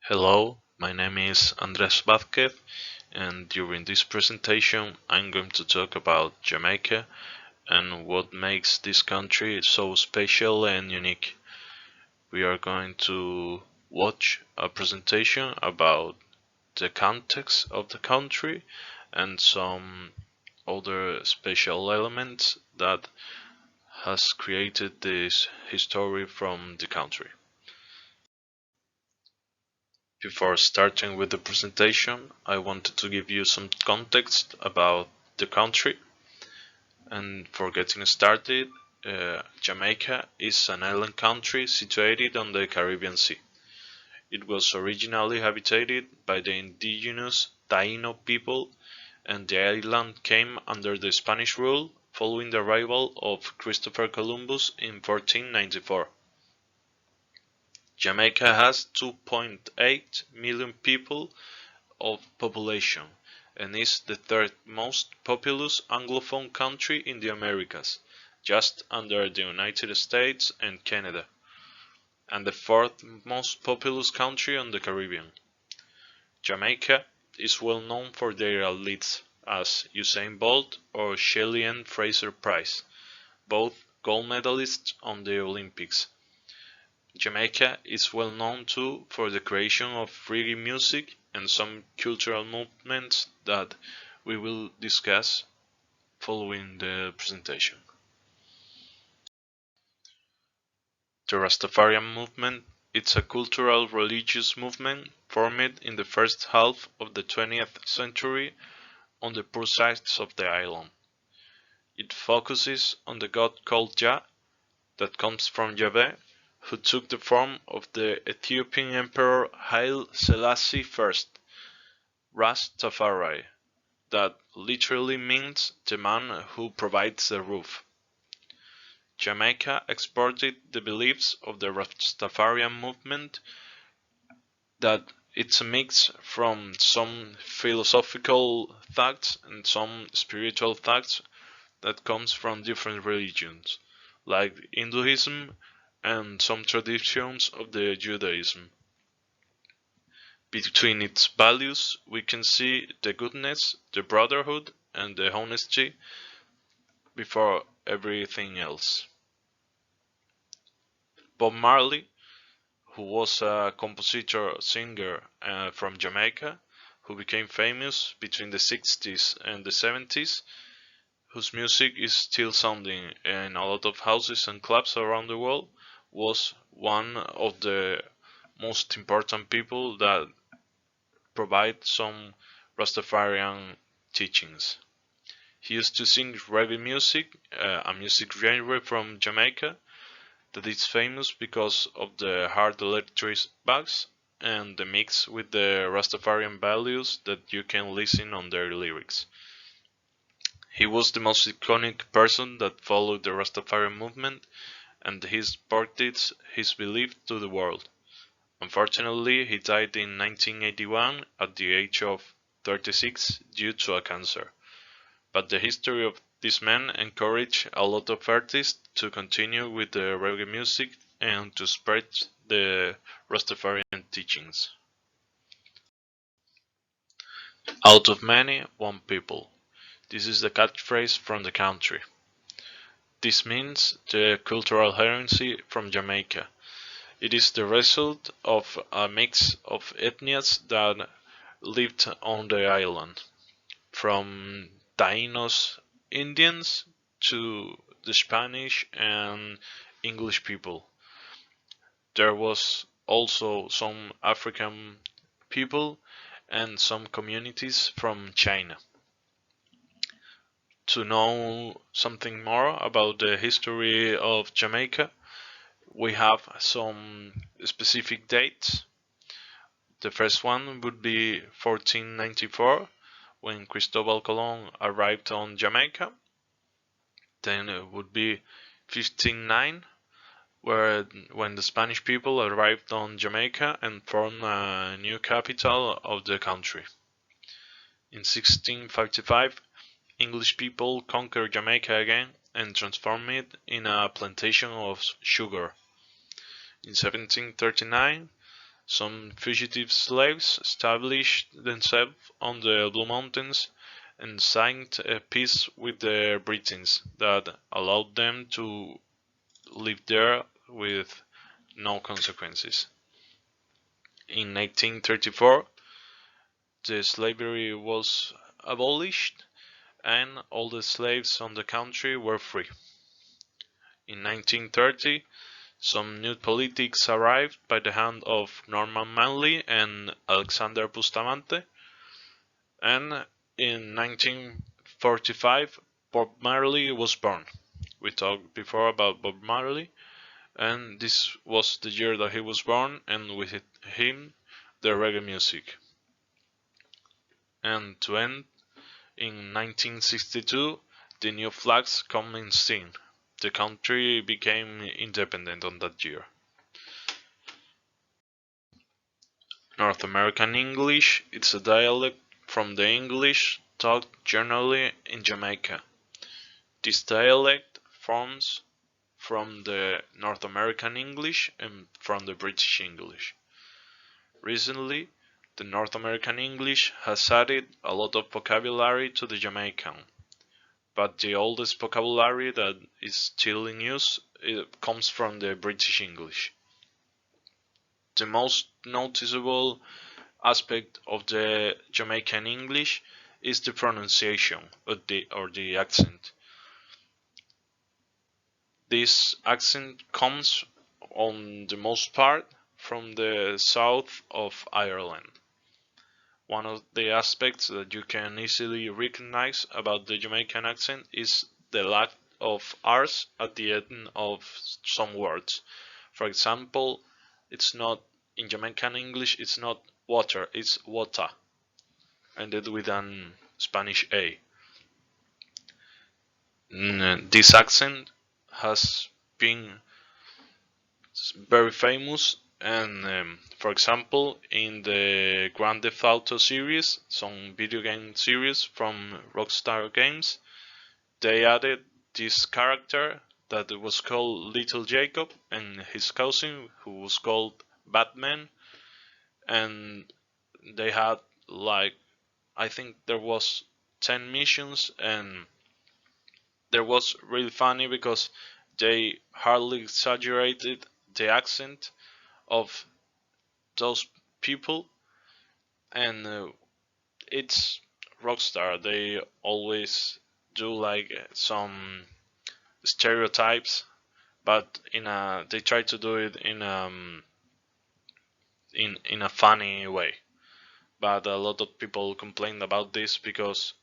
Hello, my name is Andrés Vazquez, and during this presentation, I'm going to talk about Jamaica and what makes this country so special and unique. We are going to watch a presentation about the context of the country and some other special elements that has created this history from the country. Before starting with the presentation, I wanted to give you some context about the country. And for getting started, Jamaica is an island country situated on the Caribbean Sea. It was originally habitated by the indigenous Taino people, and the island came under the Spanish rule following the arrival of Christopher Columbus in 1494. Jamaica has 2.8 million people of population and is the third most populous Anglophone country in the Americas, just under the United States and Canada, and the fourth most populous country on the Caribbean. Jamaica is well known for their athletes, as Usain Bolt or Shelly Ann Fraser-Pryce, both gold medalists on the Olympics. Jamaica is well known too for the creation of reggae music and some cultural movements that we will discuss following the presentation. The Rastafarian movement is a cultural religious movement formed in the first half of the 20th century on the poor sides of the island. It focuses on the god called Jah, that comes from Yahweh, who took the form of the Ethiopian Emperor Haile Selassie I, Rastafari, that literally means the man who provides the roof. Jamaica exported the beliefs of the Rastafarian movement, that it's a mix from some philosophical facts and some spiritual facts that comes from different religions, like Hinduism and some traditions of the Judaism. Between its values, we can see the goodness, the brotherhood, and the honesty before everything else. Bob Marley, who was a compositor singer from Jamaica, who became famous between the 60s and the 70s, whose music is still sounding in a lot of houses and clubs around the world, was one of the most important people that provide some Rastafarian teachings. He used to sing reggae music, a music genre from Jamaica that is famous because of the hard electric bass and the mix with the Rastafarian values that you can listen on their lyrics. He was the most iconic person that followed the Rastafarian movement, and he exported his belief to the world. Unfortunately, he died in 1981 at the age of 36 due to a cancer. But the history of this man encouraged a lot of artists to continue with the reggae music and to spread the Rastafarian teachings. Out of many, one people. This is the catchphrase from the country. This means the cultural heresy from Jamaica. It is the result of a mix of ethnies that lived on the island, from Taínos Indians to the Spanish and English people. There was also some African people and some communities from China. To know something more about the history of Jamaica, we have some specific dates. The first one would be 1494, when Cristobal Colon arrived on Jamaica. Then it would be 1509, when the Spanish people arrived on Jamaica and formed a new capital of the country. In 1655, English people conquered Jamaica again and transformed it in a plantation of sugar. In 1739, Some fugitive slaves established themselves on the Blue Mountains and signed a peace with the Britons that allowed them to live there with no consequences. In 1834, the slavery was abolished and all the slaves on the country were free. In 1930, some new politics arrived by the hand of Norman Manley and Alexander Bustamante, and in 1945 Bob Marley was born. We talked before about Bob Marley, and this was the year that he was born, and with him the reggae music. And to end, in 1962 the new flags come in scene. The country became independent on that year. North American English is a dialect from the English talked generally in Jamaica. This dialect forms from the North American English and from the British English. Recently, the North American English has added a lot of vocabulary to the Jamaican, but the oldest vocabulary that is still in use comes from the British English. The most noticeable aspect of the Jamaican English is the pronunciation or the accent. This accent comes on the most part from the south of Ireland. One of the aspects that you can easily recognize about the Jamaican accent is the lack of R's at the end of some words. For example, it's not in Jamaican English, it's not water, it's water, ended with an Spanish A. This accent has been very famous, and for example, in the Grand Theft Auto series, some video game series from Rockstar Games, they added this character that was called Little Jacob and his cousin who was called Batman, and they had like, I think there was 10 missions, and there was really funny because they hardly exaggerated the accent of those people, and it's Rockstar. They always do like some stereotypes, but they try to do it in a funny way. But a lot of people complained about this because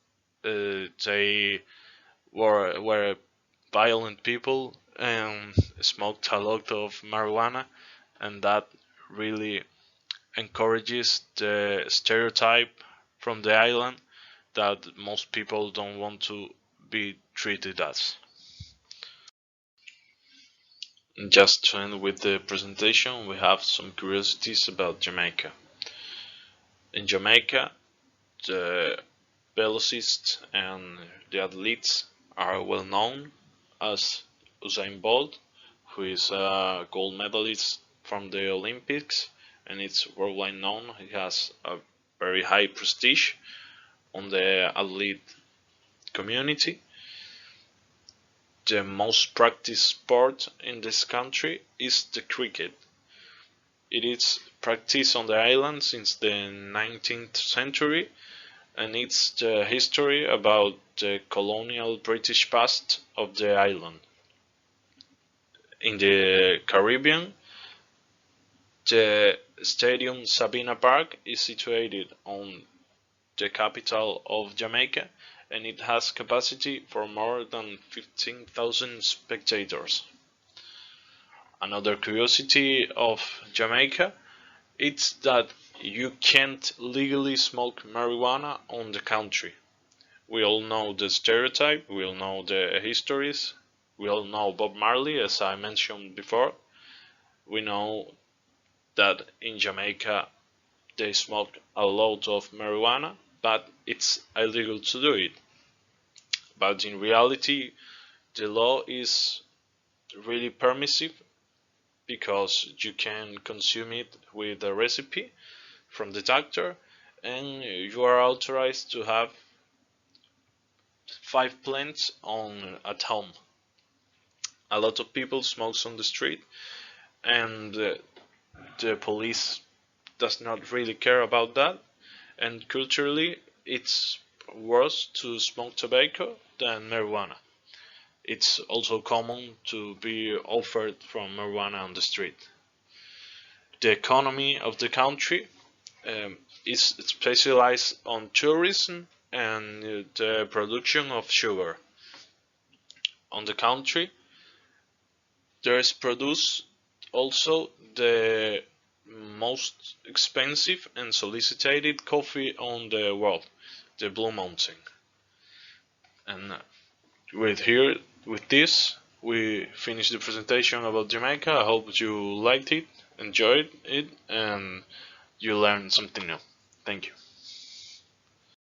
they were violent people and smoked a lot of marijuana, and that really encourages the stereotype from the island that most people don't want to be treated as. And just to end with the presentation, we have some curiosities about Jamaica. In Jamaica, the velocists and the athletes are well known as Usain Bolt, who is a gold medalist from the Olympics, and it's worldwide known. He has a very high prestige on the athlete community. The most practiced sport in this country is the cricket. It is practiced on the island since the 19th century, and it's the history about the colonial British past of the island. In the Caribbean, the stadium Sabina Park is situated on the capital of Jamaica, and it has capacity for more than 15,000 spectators. Another curiosity of Jamaica is that you can't legally smoke marijuana on the country. We all know the stereotype, we all know the histories, we all know Bob Marley, as I mentioned before. We know that in Jamaica they smoke a lot of marijuana, but it's illegal to do it. But in reality, the law is really permissive because you can consume it with a recipe from the doctor, and you are authorized to have 5 plants on at home. A lot of people smokes on the street, and the police does not really care about that. And culturally, it's worse to smoke tobacco than marijuana. It's also common to be offered from marijuana on the street. The economy of the country is specialized on tourism and the production of sugar. On the country, there is produced also the most expensive and solicited coffee on the world, the Blue Mountain. And with this, we finish the presentation about Jamaica. I hope you liked it, enjoyed it, and you learned something new. Thank you.